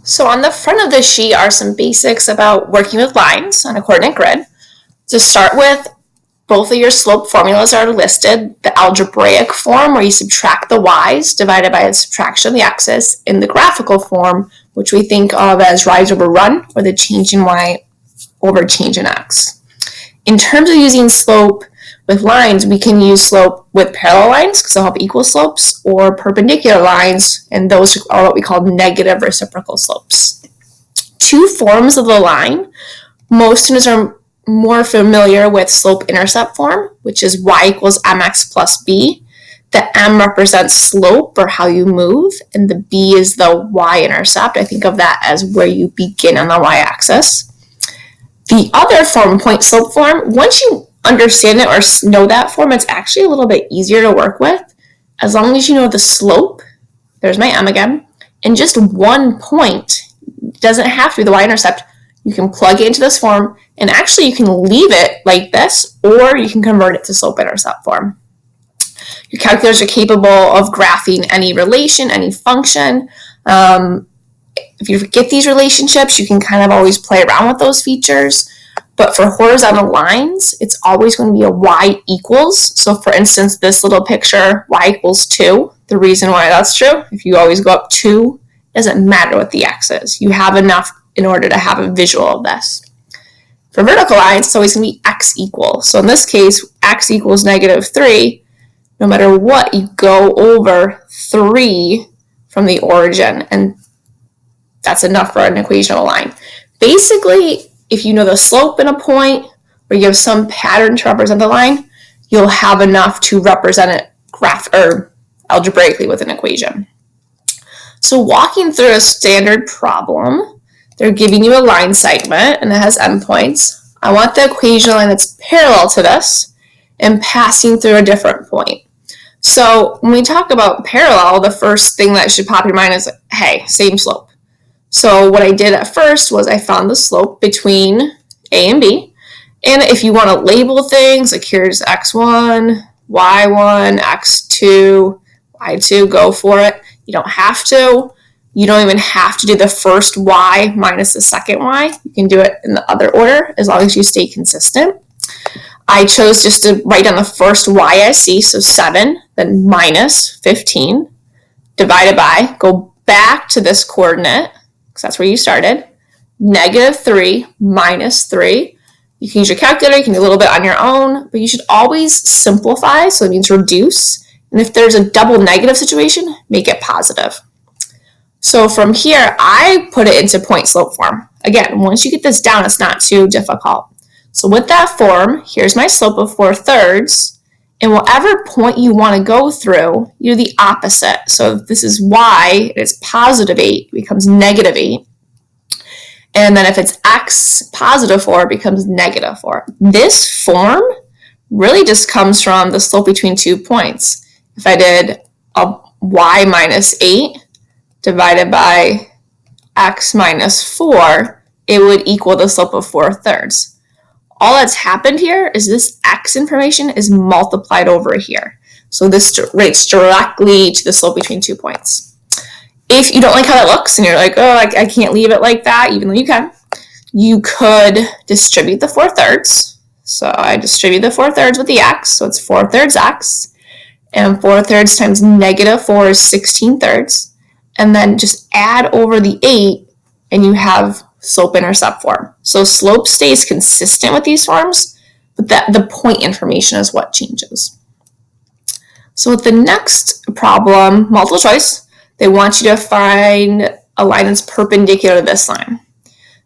So on the front of the sheet are some basics about working with lines on a coordinate grid. To start with, both of your slope formulas are listed. The algebraic form, where you subtract the y's divided by the subtraction of the x's, in the graphical form, which we think of as rise over run, or the change in y over change in x. In terms of using slope with lines, we can use slope with parallel lines because they'll have equal slopes, or perpendicular lines, and those are what we call negative reciprocal slopes. Two forms of the line. Most students are more familiar with slope-intercept form, which is y equals mx plus b. The m represents slope, or how you move, and the b is the y-intercept. I think of that as where you begin on the y-axis. The other form, point slope form, once you understand it or know that form, it's actually a little bit easier to work with. As long as you know the slope, there's my m again, and just one point, doesn't have to be the y-intercept, you can plug it into this form, and actually you can leave it like this, or you can convert it to slope-intercept form. Your calculators are capable of graphing any relation, any function. If you forget these relationships, you can kind of always play around with those features. But for horizontal lines, it's always going to be a y equals. So for instance, this little picture, y equals 2. The reason why that's true, if you always go up 2, it doesn't matter what the x is. You have enough in order to have a visual of this. For vertical lines, it's always going to be x equals. So in this case, x equals -3. No matter what, you go over 3 from the origin, and that's enough for an equation of a line. Basically, if you know the slope in a point, or you have some pattern to represent the line, you'll have enough to represent it algebraically with an equation. So walking through a standard problem, they're giving you a line segment, and it has endpoints. I want the equation line that's parallel to this and passing through a different point. So when we talk about parallel, the first thing that should pop in your mind is, hey, same slope. So what I did at first was I found the slope between A and B. And if you want to label things, like here's x1, y1, x2, y2, go for it. You don't have to. You don't even have to do the first y minus the second y. You can do it in the other order as long as you stay consistent. I chose just to write down the first y I see, so 7, then minus 15, divided by, go back to this coordinate, because that's where you started, -3 minus 3. You can use your calculator, you can do a little bit on your own, but you should always simplify, so it means reduce. And if there's a double negative situation, make it positive. So from here, I put it into point slope form. Again, once you get this down, it's not too difficult. So with that form, here's my slope of 4/3, and whatever point you want to go through, you do the opposite. So if this is y, it's positive 8, it becomes -8. And then if it's x, positive 4, it becomes -4. This form really just comes from the slope between 2 points. If I did a y minus 8 divided by x minus 4, it would equal the slope of 4/3. All that's happened here is this x information is multiplied over here. So this relates directly to the slope between 2 points. If you don't like how that looks and you're like, oh, I can't leave it like that, even though you can, you could distribute the 4/3. So I distribute the 4/3 with the x, so it's 4/3 x, and 4/3 times -4 is 16/3, and then just add over the 8, and you have slope-intercept form. So slope stays consistent with these forms, but the point information is what changes. So with the next problem, multiple choice, they want you to find a line that's perpendicular to this line.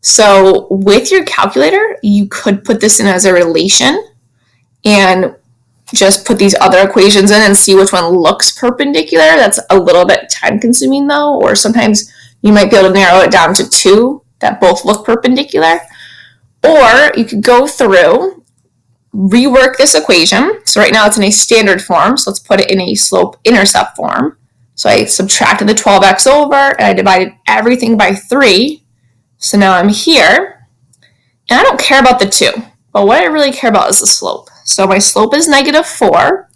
So with your calculator, you could put this in as a relation and just put these other equations in and see which one looks perpendicular. That's a little bit time consuming though, or sometimes you might be able to narrow it down to 2 that both look perpendicular. Or you could go through, rework this equation. So right now it's in a standard form, so let's put it in a slope-intercept form. So I subtracted the 12x over, and I divided everything by 3. So now I'm here, and I don't care about the 2, but what I really care about is the slope. So my slope is -4,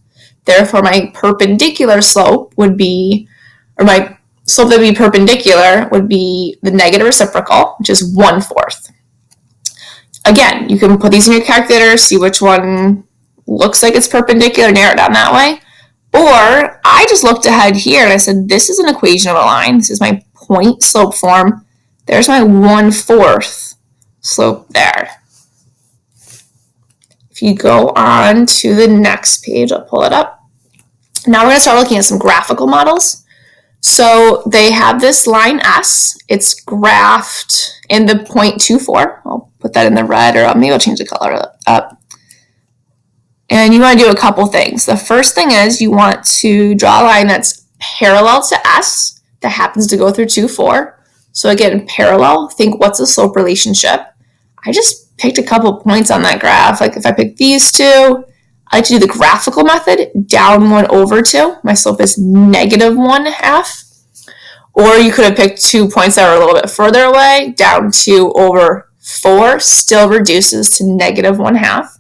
therefore my perpendicular slope would be, or my slope that would be perpendicular would be the negative reciprocal, which is 1/4. Again, you can put these in your calculator, see which one looks like it's perpendicular, narrow it down that way. Or I just looked ahead here and I said, this is an equation of a line. This is my point slope form. There's my 1/4 slope there. If you go on to the next page, I'll pull it up. Now we're going to start looking at some graphical models. So they have this line S. It's graphed in the 0.24. I'll put that in the red, or maybe I'll change the color up. And you want to do a couple things. The first thing is you want to draw a line that's parallel to S that happens to go through 2,4. So again, parallel, think what's the slope relationship? I just picked a couple points on that graph. Like if I pick these two, I like to do the graphical method, down 1/2. My slope is -1/2. Or you could have picked 2 points that were a little bit further away, down 2/4 still reduces to -1/2.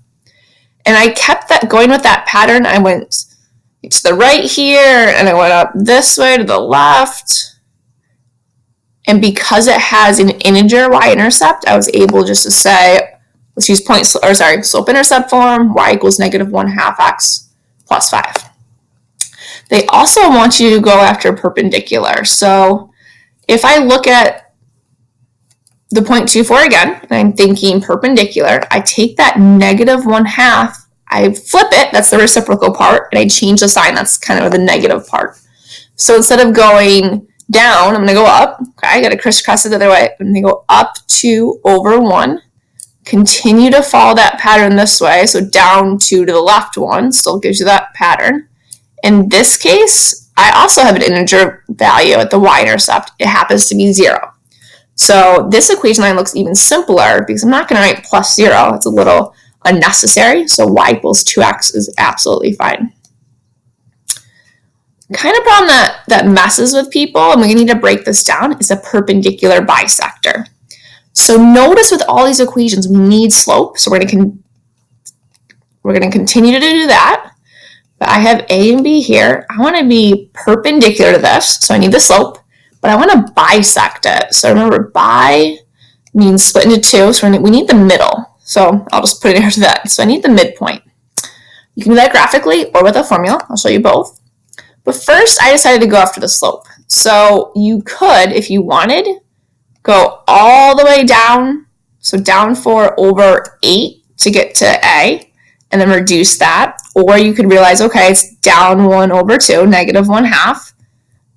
And I kept that going with that pattern. I went to the right here, and I went up this way to the left. And because it has an integer y-intercept, I was able just to say, let's use slope-intercept form, y equals -1/2 x plus 5. They also want you to go after perpendicular. So if I look at the 0.24 again, and I'm thinking perpendicular, I take that -1/2, I flip it, that's the reciprocal part, and I change the sign, that's kind of the negative part. So instead of going down, I'm going to go up. Okay, I got to crisscross it the other way. I'm going to go up 2/1. Continue to follow that pattern this way. So down 2 to the left 1 still gives you that pattern. In this case, I also have an integer value at the y-intercept. It happens to be 0. So this equation line looks even simpler because I'm not going to write plus 0. It's a little unnecessary. So y equals 2x is absolutely fine. Kind of problem that messes with people, and we need to break this down, is a perpendicular bisector. So notice with all these equations, we need slope. So we're going to continue to do that. But I have A and B here. I want to be perpendicular to this, so I need the slope, but I want to bisect it. So remember, bi means split into 2, so we need the middle. So I'll just put it here to that. So I need the midpoint. You can do that graphically or with a formula. I'll show you both. But first, I decided to go after the slope. So you could, if you wanted, go all the way down, so down 4/8 to get to A, and then reduce that. Or you could realize, okay, it's down 1/2, -1/2.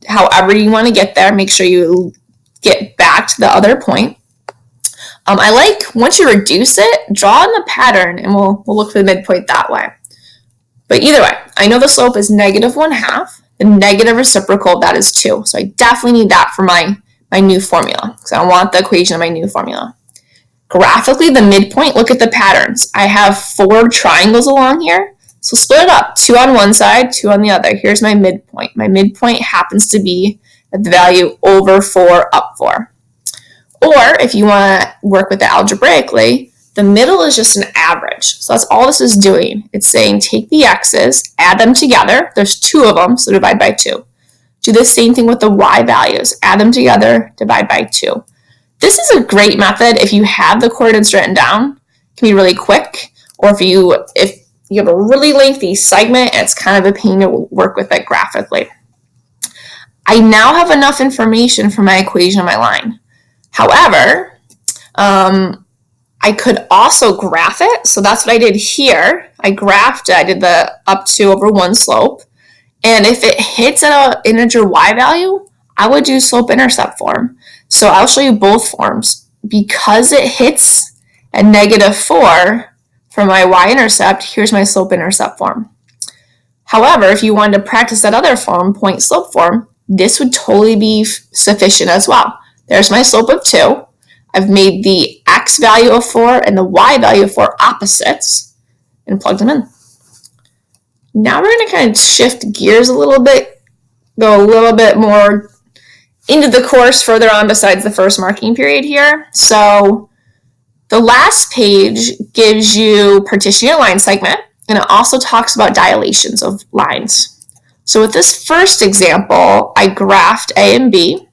However you want to get there, make sure you get back to the other point. I like, once you reduce it, draw in the pattern, and we'll look for the midpoint that way. But either way, I know the slope is -1/2. The negative reciprocal of that is 2. So I definitely need that for my new formula, because I want the equation of my new formula. Graphically, the midpoint, look at the patterns. I have 4 triangles along here. So split it up, 2 on one side, 2 on the other. Here's my midpoint. My midpoint happens to be at the value over 4, up 4. Or if you want to work with it algebraically, the middle is just an average. So that's all this is doing. It's saying take the x's, add them together. There's 2 of them, so divide by 2. Do the same thing with the y values. Add them together, divide by 2. This is a great method if you have the coordinates written down. It can be really quick. Or if you have a really lengthy segment, it's kind of a pain to work with it graphically. I now have enough information for my equation of my line. However, I could also graph it. So that's what I did here. I graphed it. I did the up 2/1 slope. And if it hits at an integer y value, I would do slope-intercept form. So I'll show you both forms. Because it hits at -4 for my y-intercept, here's my slope-intercept form. However, if you wanted to practice that other form, point-slope form, this would totally be sufficient as well. There's my slope of 2. I've made the x value of 4 and the y value of 4 opposites and plugged them in. Now we're going to kind of shift gears a little bit, go a little bit more into the course further on besides the first marking period here. So the last page gives you partitioning a line segment, and it also talks about dilations of lines. So with this first example, I graphed A and B.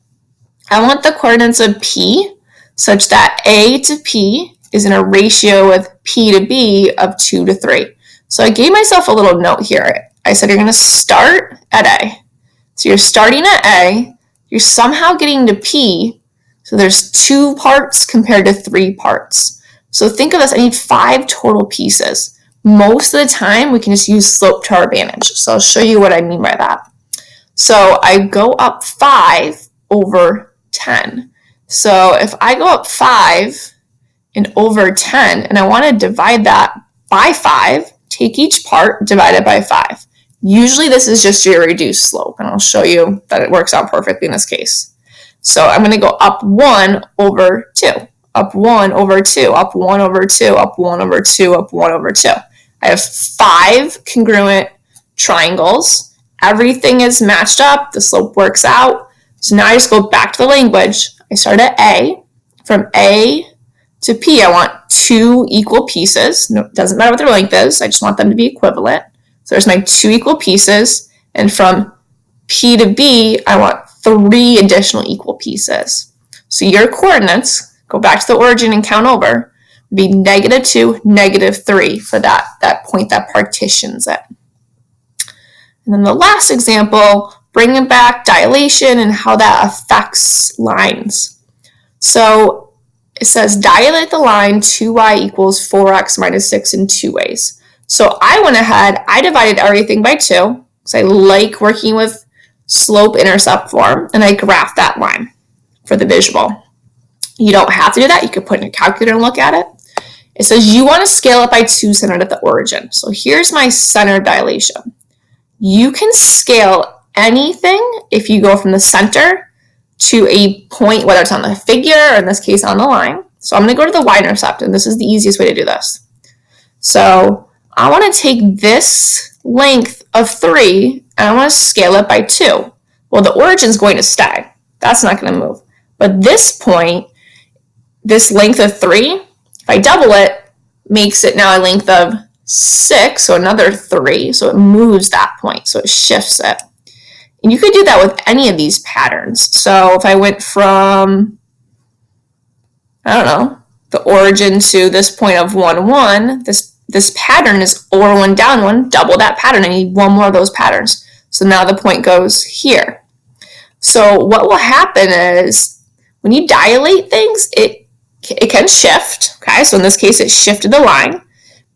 I want the coordinates of P such that A to P is in a ratio with P to B of 2 to 3. So I gave myself a little note here. I said you're going to start at A. So you're starting at A, you're somehow getting to P, so there's 2 parts compared to 3 parts. So think of this, I need 5 total pieces. Most of the time, we can just use slope to our advantage. So I'll show you what I mean by that. So I go up 5 over 10. So if I go up 5 and over 10, and I want to divide that by 5, take each part, divide it by 5. Usually this is just your reduced slope, and I'll show you that it works out perfectly in this case. So I'm going to go up 1 over 2, up 1 over 2, up 1 over 2, up 1 over 2, up 1 over 2. I have 5 congruent triangles. Everything is matched up. The slope works out. So now I just go back to the language. I start at A. From A to P, I want 2 equal pieces. No, it doesn't matter what their length is. I just want them to be equivalent. So there's my 2 equal pieces. And from P to B, I want 3 additional equal pieces. So your coordinates, go back to the origin and count over, would be -2, -3 for that point that partitions it. And then the last example, bringing back dilation and how that affects lines. So it says dilate the line 2y equals 4x minus 6 in 2 ways. So I went ahead, I divided everything by 2 because I like working with slope-intercept form, and I graphed that line for the visual. You don't have to do that. You could put in a calculator and look at it. It says you want to scale it by 2 centered at the origin. So here's my center of dilation. You can scale anything if you go from the center to a point, whether it's on the figure or in this case on the line. So I'm going to go to the y-intercept, and this is the easiest way to do this. So I want to take this length of 3 and I want to scale it by 2. Well, the origin is going to stay. That's not going to move. But this point, this length of 3, if I double it, makes it now a length of 6, so another 3, so it moves that point, so it shifts it. And you could do that with any of these patterns. So if I went from, I don't know, the origin to this point of 1, 1, this pattern is over 1, down 1, double that pattern. I need 1 more of those patterns. So now the point goes here. So what will happen is when you dilate things, it can shift, okay? So in this case, it shifted the line,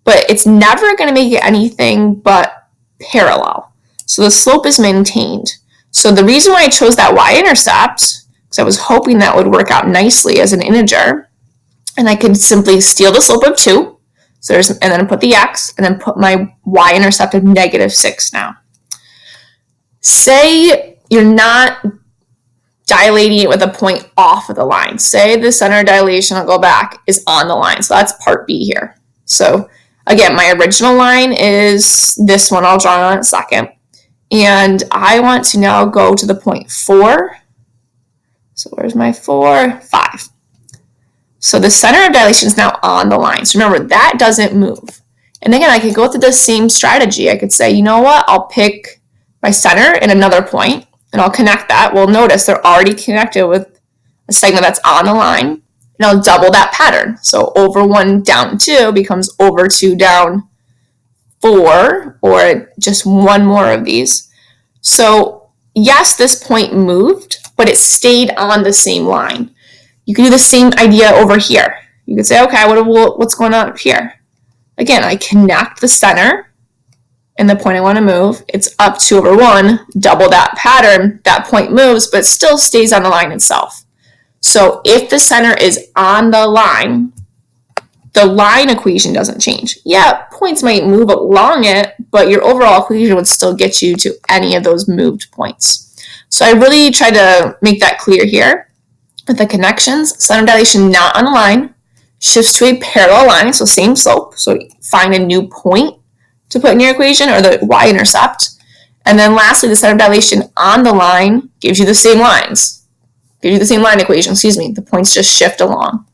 but it's never going to make it anything but parallel. So the slope is maintained. So the reason why I chose that y-intercept, because I was hoping that would work out nicely as an integer, and I could simply steal the slope of 2, so and then put the x, and then put my y-intercept of -6 now. Say you're not dilating it with a point off of the line. Say the center of dilation, I'll go back, is on the line. So that's part B here. So again, my original line is this one I'll draw on in a second. And I want to now go to the point 4. So where's my 4? 5. So the center of dilation is now on the line. So remember, that doesn't move. And again, I could go through the same strategy. I could say, you know what, I'll pick my center in another point, and I'll connect that. Well, notice they're already connected with a segment that's on the line, and I'll double that pattern. So over 1, down 2 becomes over 2, down 4, or just 1 more of these. So yes, this point moved, but it stayed on the same line. You can do the same idea over here. You could say, okay, what's going on up here? Again, I connect the center and the point I want to move. It's up 2 over 1, double that pattern. That point moves, but still stays on the line itself. So if the center is on the line equation doesn't change. Yeah, points might move along it, but your overall equation would still get you to any of those moved points. So I really try to make that clear here. With the connections, center dilation not on the line, shifts to a parallel line, so same slope. So find a new point to put in your equation, or the y-intercept. And then lastly, the center of dilation on the line gives you the same lines. Gives you the same line equation, the points just shift along.